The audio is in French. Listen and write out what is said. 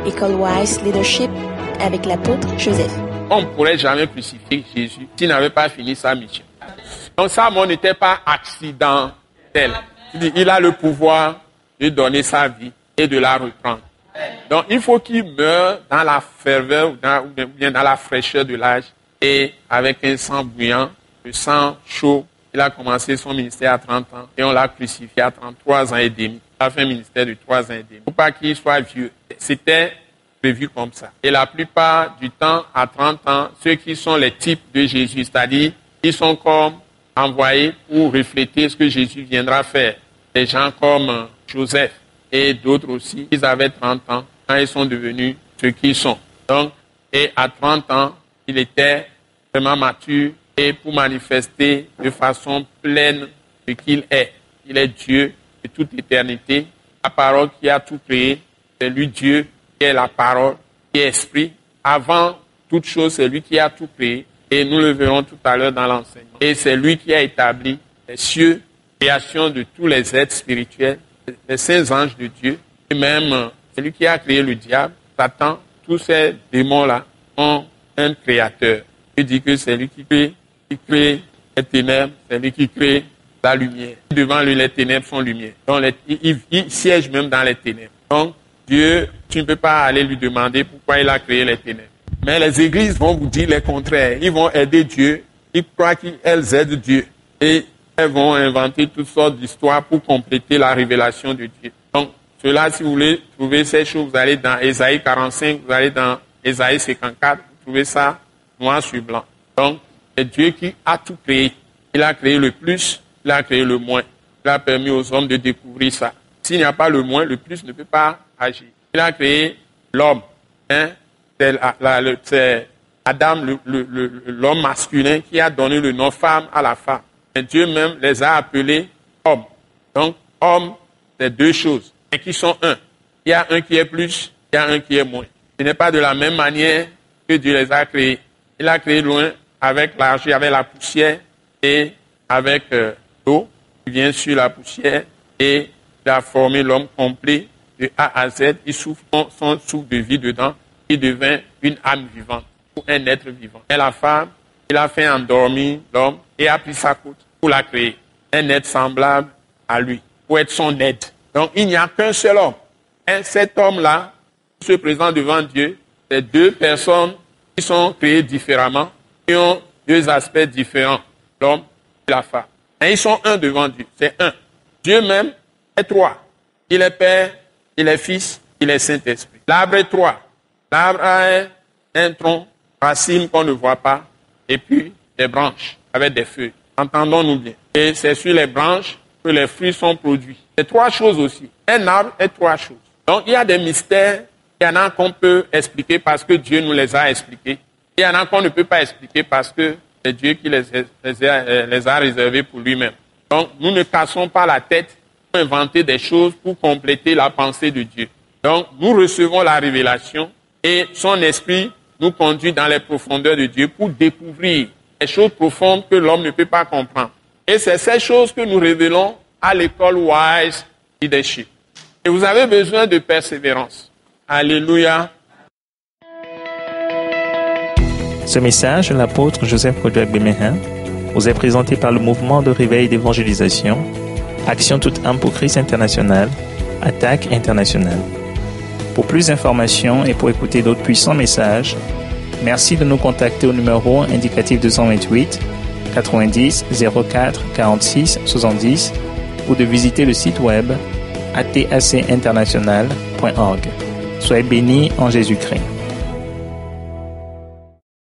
École Wise Leadership avec l'apôtre Joseph. On ne pourrait jamais crucifier Jésus s'il n'avait pas fini sa mission. Donc sa mort n'était pas accidentelle. Il a le pouvoir de donner sa vie et de la reprendre. Donc il faut qu'il meure dans la ferveur ou bien dans la fraîcheur de l'âge et avec un sang bouillant, le sang chaud. Il a commencé son ministère à 30 ans et on l'a crucifié à 33 ans et demi. Il a fait un ministère de 3 ans et demi. Il ne faut pas qu'il soit vieux. C'était prévu comme ça. Et la plupart du temps, à 30 ans, ceux qui sont les types de Jésus, c'est-à-dire, ils sont comme envoyés pour refléter ce que Jésus viendra faire. Des gens comme Joseph et d'autres aussi, ils avaient 30 ans quand ils sont devenus ce qu'ils sont. Donc, et à 30 ans, il était vraiment mature et pour manifester de façon pleine ce qu'il est. Il est Dieu de toute éternité, la parole qui a tout créé, c'est lui Dieu qui est la parole, qui est esprit. Avant toute chose, c'est lui qui a tout créé. Et nous le verrons tout à l'heure dans l'enseignement. Et c'est lui qui a établi les cieux, création de tous les êtres spirituels, les saints anges de Dieu. Et même, c'est lui qui a créé le diable, Satan. Tous ces démons-là ont un créateur. Il dit que c'est lui qui crée les ténèbres, c'est lui qui crée la lumière. Devant lui, les ténèbres sont lumière. Donc, il siège même dans les ténèbres. Donc, Dieu, tu ne peux pas aller lui demander pourquoi il a créé les ténèbres. Mais les églises vont vous dire le contraire. Ils vont aider Dieu. Ils croient qu'elles aident Dieu. Et elles vont inventer toutes sortes d'histoires pour compléter la révélation de Dieu. Donc, cela, si vous voulez trouver ces choses, vous allez dans Ésaïe 45, vous allez dans Ésaïe 54, vous trouvez ça noir sur blanc. Donc, c'est Dieu qui a tout créé. Il a créé le plus, il a créé le moins. Il a permis aux hommes de découvrir ça. S'il n'y a pas le moins, le plus ne peut pas agir. Il a créé l'homme. Hein? C'est Adam, l'homme masculin, qui a donné le nom femme à la femme. Et Dieu même les a appelés hommes. Donc, homme, c'est deux choses, et qui sont un. Il y a un qui est plus, il y a un qui est moins. Ce n'est pas de la même manière que Dieu les a créés. Il a créé loin avec l'argile, avec la poussière et avec l'eau qui vient sur la poussière et il a formé l'homme complet de A à Z. Il souffle son souffle de vie dedans. Il devint une âme vivante ou un être vivant. Et la femme, il a fait endormir l'homme et a pris sa côte pour la créer. Un être semblable à lui, pour être son aide. Donc il n'y a qu'un seul homme. Et cet homme-là, qui se présente devant Dieu, c'est deux personnes qui sont créées différemment, qui ont deux aspects différents, l'homme et la femme. Et ils sont un devant Dieu, c'est un. Dieu même est trois. Il est Père, il est Fils, il est Saint-Esprit. L'arbre est trois. L'arbre a un tronc, racine qu'on ne voit pas, et puis des branches avec des feuilles. Entendons-nous bien. Et c'est sur les branches que les fruits sont produits. C'est trois choses aussi. Un arbre est trois choses. Donc il y a des mystères, il y en a qu'on peut expliquer parce que Dieu nous les a expliqués. Il y en a qu'on ne peut pas expliquer parce que c'est Dieu qui les a réservés pour lui-même. Donc nous ne cassons pas la tête pour inventer des choses pour compléter la pensée de Dieu. Donc nous recevons la révélation et son esprit nous conduit dans les profondeurs de Dieu pour découvrir les choses profondes que l'homme ne peut pas comprendre. Et c'est ces choses que nous révélons à l'école Wise Leadership. Et vous avez besoin de persévérance. Alléluia. Ce message de l'apôtre Joseph Kodouak Bemehin vous est présenté par le mouvement de réveil d'évangélisation, Action toute âme pour Christ international, Attaque internationale. Pour plus d'informations et pour écouter d'autres puissants messages, merci de nous contacter au numéro indicatif 228 90 04 46 70 ou de visiter le site web atacinternational.org. Soyez bénis en Jésus-Christ.